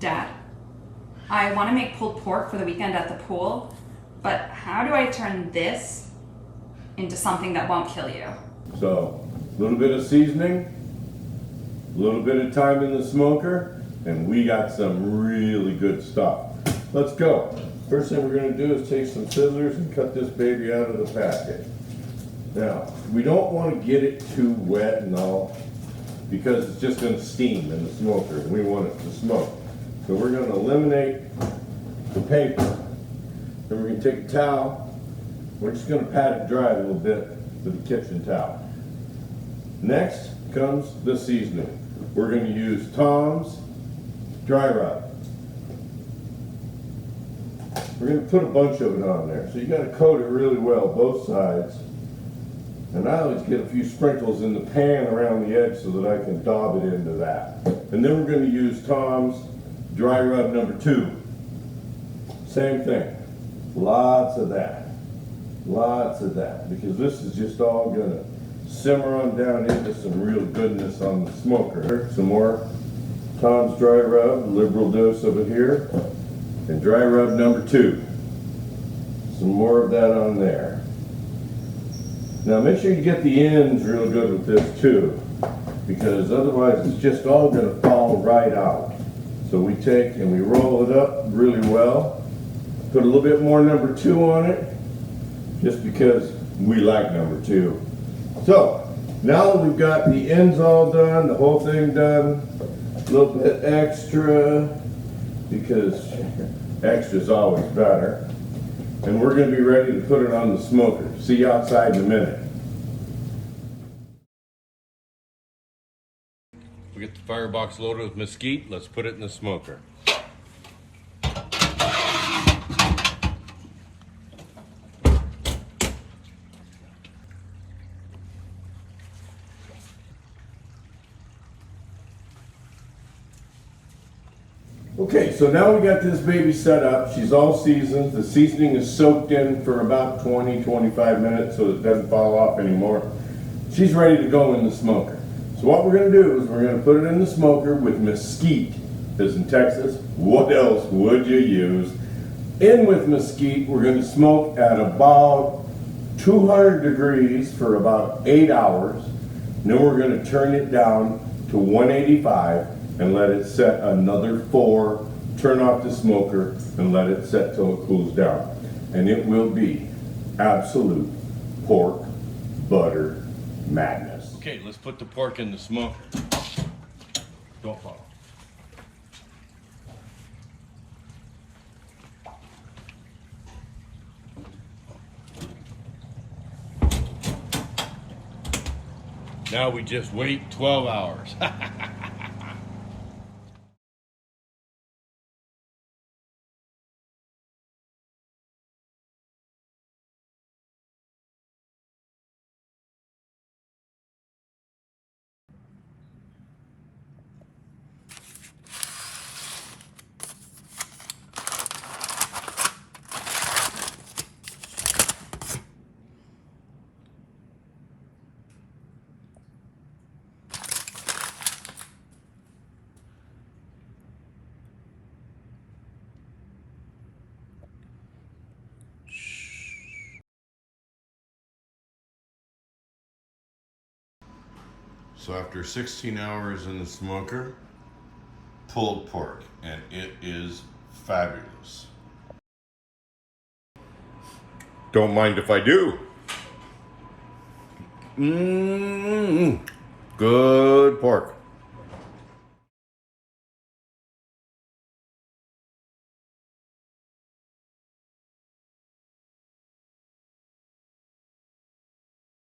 Dad, I want to make pulled pork for the weekend at the pool, but how do I turn this into something that won't kill you? So, a little bit of seasoning, a little bit of time in the smoker, and we got some really good stuff. Let's go. First thing we're going to do is take some scissors and cut this baby out of the packet. Now, we don't want to get it too wet and all, because it's just going to steam in the smoker, and we want it to smoke. So we're going to eliminate the paper. Then we're going to take a towel. We're just going to pat it dry a little bit with the kitchen towel. Next comes the seasoning. We're going to use Tom's dry rub. We're going to put a bunch of it on there. So you got to coat it really well, both sides. And I always get a few sprinkles in the pan around the edge so that I can daub it into that. And then we're going to use Tom's dry rub number 2. Same thing. Lots of that. Lots of that. Because this is just all going to simmer on down into some real goodness on the smoker. Some more Tom's dry rub, a liberal dose of it here. And dry rub number 2. Some more of that on there. Now make sure you get the ends real good with this too, because otherwise it's just all going to fall right out. So we take and we roll it up really well. Put a little bit more number 2 on it, just because we like number 2. So now that we've got the ends all done, the whole thing done, a little bit extra, because extra is always better. And we're going to be ready to put it on the smoker. See you outside in a minute. We get the firebox loaded with mesquite. Let's put it in the smoker. Okay, so now we got this baby set up. She's all seasoned. The seasoning is soaked in for about 20-25 minutes so it doesn't fall off anymore. She's ready to go in the smoker. So what we're going to do is we're going to put it in the smoker with mesquite. Because in Texas, what else would you use? In with mesquite, we're going to smoke at about 200 degrees for about 8 hours. Then we're going to turn it down to 185 and let it set another 4, turn off the smoker, and let it set till it cools down. And it will be absolute pork butter madness. Okay, let's put the pork in the smoker. Don't fall. Now we just wait 12 hours. So after 16 hours in the smoker, pulled pork, and it is fabulous. Don't mind if I do. Good pork.